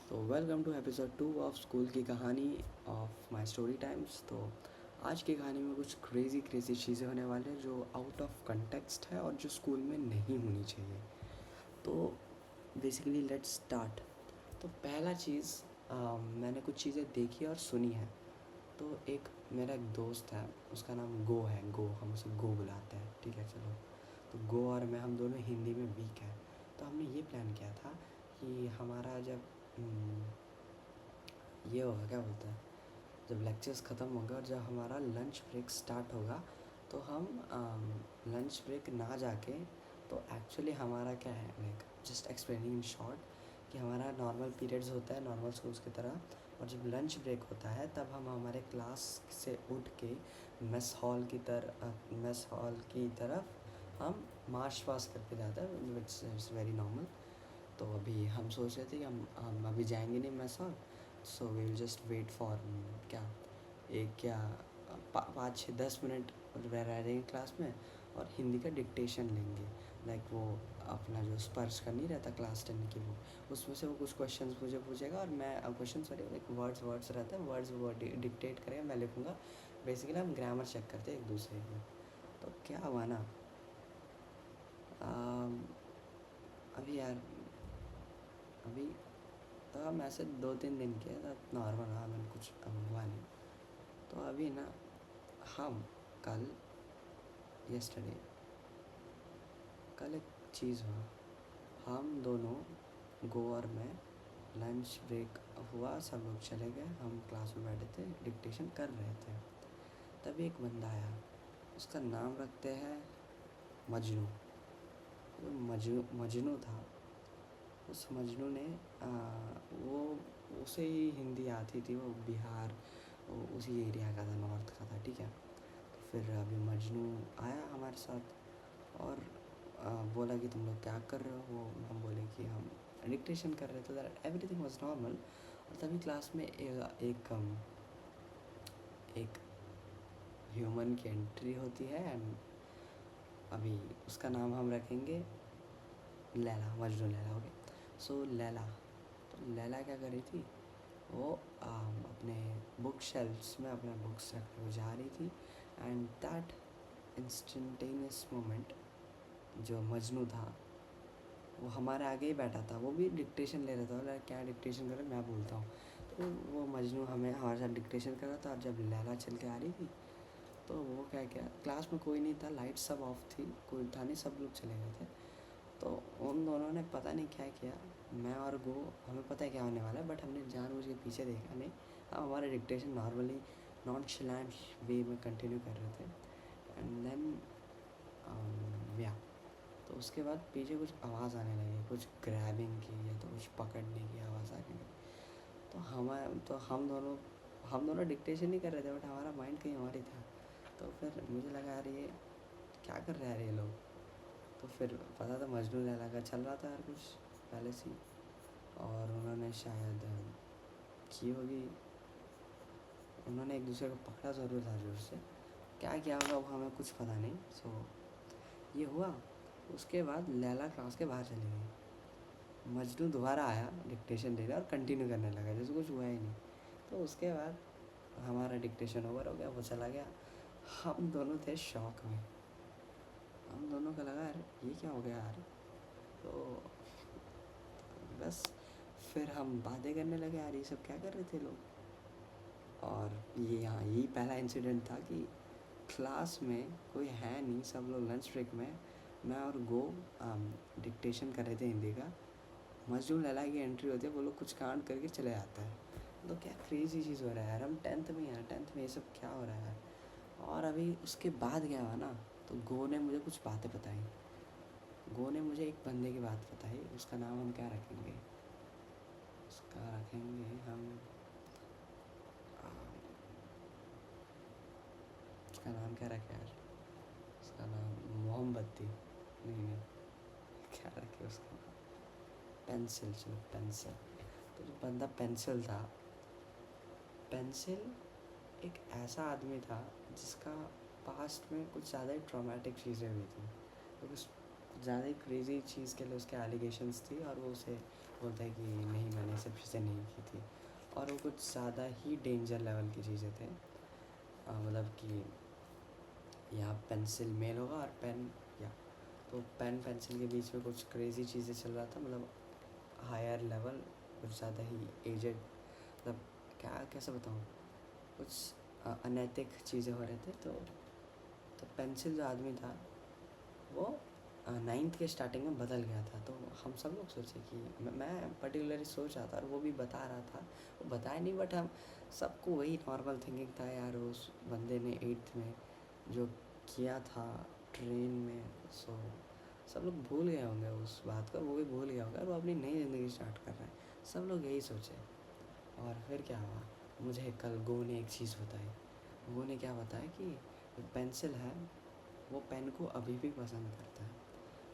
तो welcome to episode 2 of school की कहानी ऑफ माय स्टोरी टाइम्स। तो आज की कहानी में कुछ क्रेज़ी क्रेज़ी चीज़ें होने वाले हैं जो आउट ऑफ कंटेक्स्ट है और जो स्कूल में नहीं होनी चाहिए। तो बेसिकली लेट्स स्टार्ट। तो पहला चीज़, मैंने कुछ चीज़ें देखी और सुनी है। तो मेरा एक दोस्त है, उसका नाम गो है। गो, हम उसे गो बुलाते हैं, ठीक है। चलो, तो गो और मैं, हम दोनों हिंदी में वीक हैं। तो हमने ये प्लान किया था कि हमारा जब ये होगा, क्या बोलते हैं, जब लेक्चर्स ख़त्म होंगे और जब हमारा लंच ब्रेक स्टार्ट होगा, तो हम लंच ब्रेक ना जाके, तो एक्चुअली हमारा क्या है, like just explaining in short, कि हमारा नॉर्मल पीरियड्स होता है नॉर्मल स्कूल्स की तरह, और जब लंच ब्रेक होता है तब हम हमारे क्लास से उठ के मेस हॉल की तरफ हम मार्च पास करके जाते हैं, इट्स वेरी नॉर्मल। तो अभी हम सोच रहे थे कि हम अभी जाएंगे नहीं mess hall, so we will just wait for क्या एक क्या 5 6 10 मिनट रह रहेंगे क्लास में, और हिंदी का डिक्टेशन लेंगे। लाइक वो अपना जो स्पर्श का नहीं रहता क्लास 10 की, वो उसमें से वो कुछ क्वेश्चंस मुझे पूछेगा और मैं क्वेश्चन सॉरी लाइक वर्ड्स रहते हैं, वर्ड्स वो डिक्टेट करेगा, मैं लिखूँगा। बेसिकली हम ग्रामर चेक करते हैं एक दूसरे की। तो क्या हुआ ना, अम, अभी यार अभी तो हम ऐसे 2 3 दिन किए तो नॉर्मल रहा, मैंने कुछ हुआ नहीं। तो अभी ना, हम कल यस्टरडे कल एक चीज़ हुआ। हम दोनों, गो और मैं, लंच ब्रेक हुआ, सब लोग चले गए, हम क्लास में बैठे थे, डिक्टेशन कर रहे थे। तभी एक बंदा आया, उसका नाम रखते हैं मजनू। जो मजनू था, उस मजनू ने वो उसे ही हिंदी आती थी, वो बिहार, वो उसी एरिया का था, नॉर्थ का था, ठीक है। तो फिर अभी मजनू आया हमारे साथ और बोला कि तुम लोग क्या कर रहे हो। वो हम बोले कि हम डिक्टेशन कर रहे थे, दैट एवरीथिंग वाज नॉर्मल। और तभी क्लास में एक ह्यूमन की एंट्री होती है, एंड अभी उसका नाम हम रखेंगे लैला, मजनू लैला, ओके। सो लैला, तो लैला क्या कर रही थी, वो अपने बुक शेल्फ्स में अपने बुक्स रखने को जा रही थी। एंड दैट इंस्टेंटेनियस मोमेंट, जो मजनू था वो हमारे आगे ही बैठा था, वो भी डिक्टेशन ले रहा था। बोला क्या डिक्टेशन कर रहा है, मैं बोलता हूँ। तो वो मजनू हमारे साथ डिक्टेशन कर रहा था, और जब लैला चल के आ रही थी तो वो क्या किया, क्लास में कोई नहीं था, लाइट सब ऑफ थी, कोई था नहीं, सब लोग चले गए थे। तो उन दोनों ने पता नहीं क्या किया, मैं और गो, हमें पता है क्या होने वाला है, बट हमने जानबूझ के पीछे देखा नहीं। हम हमारा डिक्टेशन नॉर्मली नॉनशलेंट वे में कंटिन्यू कर रहे थे। एंड देन या, तो उसके बाद पीछे कुछ आवाज़ आने लगी, कुछ ग्रैबिंग की या तो कुछ पकड़ने की आवाज़ आने लगी। तो हम दोनों डिक्टेशन नहीं कर रहे थे, बट हमारा माइंड कहीं और ही था। तो फिर मुझे लगा यार ये क्या कर रहे हैं यार ये लोग। तो फिर पता था मजनू लैला का चल रहा था यार कुछ पहले से ही, और उन्होंने शायद की होगी, उन्होंने एक दूसरे को पकड़ा ज़रूर था जोर से। क्या किया होगा वो हमें कुछ पता नहीं। सो ये हुआ। उसके बाद लैला क्लास के बाहर चली गई, मजनू दोबारा आया डिक्टेशन दे रहा और कंटिन्यू करने लगा जैसे कुछ हुआ ही नहीं। तो उसके बाद हमारा डिक्टेशन ओवर हो गया, वो चला गया। हम दोनों थे शॉक में, हम दोनों को लगा यार ये क्या हो गया यार। तो बस फिर हम बातें करने लगे, यार ये सब क्या कर रहे थे लोग। और ये यहाँ यही पहला इंसिडेंट था कि क्लास में कोई है नहीं, सब लोग लंच ब्रेक में, मैं और गो डिक्टेशन कर रहे थे हिंदी का। मजनू लैला की एंट्री होती है, वो लोग कुछ कांड करके चले जाता है। तो क्या क्रेज़ी चीज़ हो रहा है यार, हम 10th में हैं, 10th में ये सब क्या हो रहा है यार। और अभी उसके बाद क्या हुआ ना, तो गो ने मुझे कुछ बातें बताई। गो ने मुझे एक बंदे की बात बताई, उसका नाम हम क्या रखेंगे, उसका रखेंगे हम उसका नाम क्या रखे यार, उसका नाम मोमबत्ती, नहीं, क्या रखे उसका नाम, पेंसिल, चलो पेंसिल। तो जो बंदा पेंसिल था, पेंसिल एक ऐसा आदमी था जिसका पास्ट में कुछ ज़्यादा ही ट्रॉमेटिक चीज़ें हुई थी, तो कुछ ज़्यादा ही क्रेज़ी चीज़ के लिए उसके एलिगेशंस थी, और वो उसे बोलता है कि नहीं मैंने ये सब चीज़ें नहीं की थी, और वो कुछ ज़्यादा ही डेंजर लेवल की चीज़ें थे। मतलब कि यहाँ पेंसिल मेल होगा और पेन, या तो पेन पेंसिल के बीच में कुछ क्रेज़ी चीज़ें चल रहा था, मतलब हायर लेवल, कुछ ज़्यादा ही एजेड, मतलब क्या कैसे बताऊँ, कुछ अनैतिक चीज़ें हो रहे थे। तो पेंसिल जो आदमी था वो नाइन्थ के स्टार्टिंग में बदल गया था। तो हम सब लोग सोचे कि मैं पर्टिकुलरली सोच रहा था, और वो भी बता रहा था, वो बताया नहीं बट हम सबको वही नॉर्मल थिंकिंग था यार, उस बंदे ने 8th में जो किया था ट्रेन में, सो सब लोग भूल गए होंगे उस बात को, वो भी भूल गया होगा और वो अपनी नई ज़िंदगी स्टार्ट कर रहा है। सब लोग यही सोचे। और फिर क्या हुआ, मुझे कल गो ने एक चीज़ बताई। गो ने क्या बताया कि पेंसिल है वो पेन को अभी भी पसंद करता है,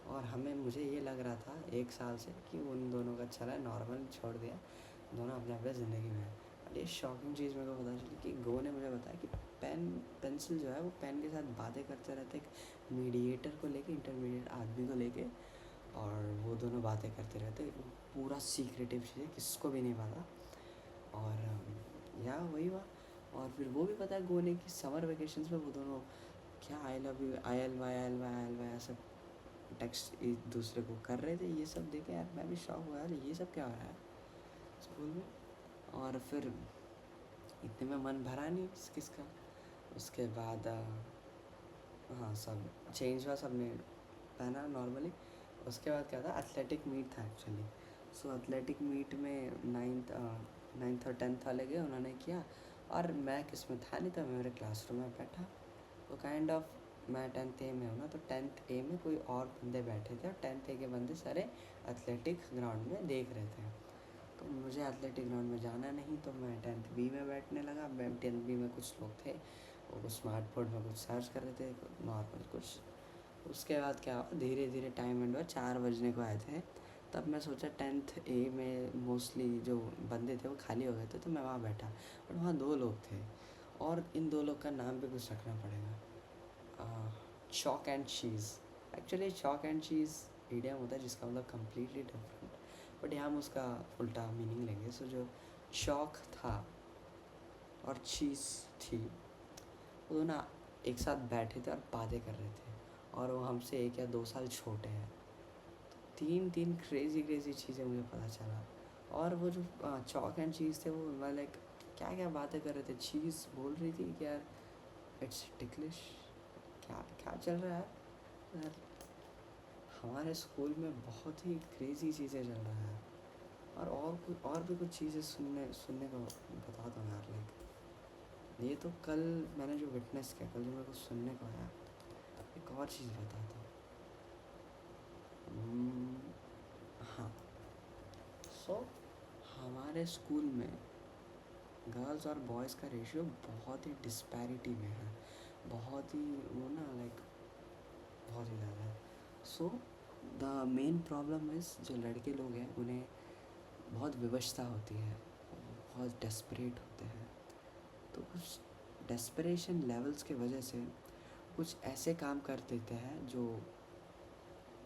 और मुझे ये लग रहा था 1 साल से कि उन दोनों का चला नॉर्मल छोड़ दिया, दोनों अपने अपने ज़िंदगी में है। और ये शॉकिंग चीज़ मेरे को पता चली कि गो ने मुझे बताया कि पेंसिल जो है वो पेन के साथ बातें करते रहते, एक मीडिएटर को लेके, इंटरमीडिएट आदमी को लेके, और वो दोनों बातें करते रहते, पूरा सीक्रेटिव चीज़ है, किसको भी नहीं पता। और या वही हुआ। और फिर वो भी पता है गो ने कि समर वेकेशंस में वो दोनों क्या I love you, I L Y ऐसा टेक्स्ट एक दूसरे को कर रहे थे। ये सब देखे यार मैं भी शॉक हुआ, यार ये सब क्या हो रहा है स्कूल में। और फिर इतने में मन भरा नहीं किसका। उसके बाद हाँ सब चेंज हुआ, सब ने पहना नॉर्मली। उसके बाद क्या था, एथलेटिक मीट था एक्चुअली। सो एथलेटिक मीट में नाइन्थ और 10th वाले गए, उन्होंने किया, और मैं किस में था नहीं, तो मैं मेरे क्लासरूम में बैठा। तो काइंड ऑफ मैं 10th ए में हूँ ना, तो 10th ए में कोई और बंदे बैठे थे, और 10th ए के बंदे सारे एथलेटिक ग्राउंड में देख रहे थे। तो मुझे एथलेटिक ग्राउंड में जाना नहीं, तो मैं 10th बी में बैठने लगा। 10th बी में कुछ लोग थे, वो कुछ स्मार्ट बोर्ड में कुछ सर्च कर रहे थे, नॉर्मल कुछ। उसके बाद क्या हुआ, धीरे धीरे टाइम एंड हुआ, 4 बजने को आए थे। तब मैं सोचा 10th ए में मोस्टली जो बंदे थे वो खाली हो गए थे, तो मैं वहाँ बैठा। बट वहाँ 2 लोग थे, और इन 2 लोग का नाम भी कुछ रखना पड़ेगा, chalk and cheese. Actually chalk and cheese idiom होता है जिसका मतलब कम्प्लीटली डिफरेंट, बट यहाँ हम उसका उल्टा मीनिंग लेंगे। सो जो चॉक था और चीज़ थी, वो दोनों एक साथ बैठे थे और बातें कर रहे थे, और वो हमसे 1 या 2 साल छोटे हैं। तीन तीन क्रेज़ी क्रेज़ी चीज़ें मुझे पता चला। और वो जो चॉक एंड चीज़ थे, वो लाइक क्या क्या बातें कर रहे थे। चीज़ बोल रही थी कि यार इट्स टिकलिश, क्या क्या चल रहा है यार। हमारे स्कूल में बहुत ही क्रेज़ी चीज़ें चल रहा है। और भी कुछ चीज़ें सुनने को बता दो यार। लाइक ये तो कल मैंने जो विटनेस किया, कल जो मेरे को सुनने को आया, एक और चीज़ बता दो। हाँ, सो हमारे स्कूल में गर्ल्स और बॉयज़ का रेशियो बहुत ही डिस्पैरिटी में है, बहुत ही वो ना लाइक बहुत ही ज़्यादा है। So the main problem is जो लड़के लोग हैं उन्हें बहुत विवशता होती है, बहुत डेस्परेट होते हैं। तो कुछ डेस्परेशन लेवल्स की वजह से कुछ ऐसे काम कर देते हैं जो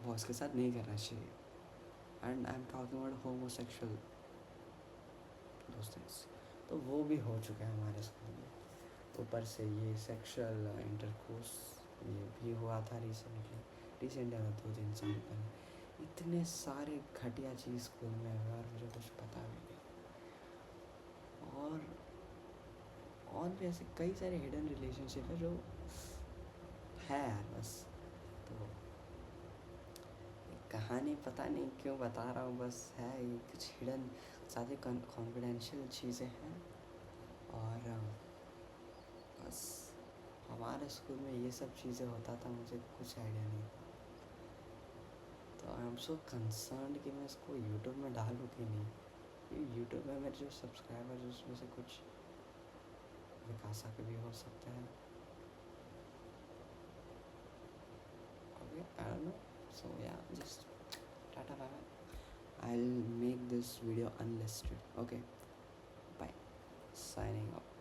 बॉस के साथ नहीं करना चाहिए। And I am talking about homosexual those things. तो वो भी हो चुका है हमारे स्कूल में। ऊपर से ये सेक्सुअल इंटरकोर्स ये भी हुआ था रिसेंटली 2-3 साल पहले। इतने सारे घटिया चीज़ स्कूल में हुआ और मुझे कुछ पता भी नहीं। और भी ऐसे कई सारे हिडन रिलेशनशिप है जो है यार बस। तो कहानी पता नहीं क्यों बता रहा हूँ, बस है ये कुछ हिडन सारे कॉन्फिडेंशियल चीज़ें हैं। और बस हमारे स्कूल में ये सब चीज़ें होता था, मुझे कुछ आइडिया नहीं था। तो आई एम सो कंसर्न्ड कि मैं इसको यूट्यूब में डालूँ कि नहीं। ये यूट्यूब में मेरे जो सब्सक्राइबर्स उसमें से कुछ विकासा के भी हो सकते हैं। Okay, I don't know. So या just tata bye bye. I'll make this video unlisted. Okay, bye. Signing off.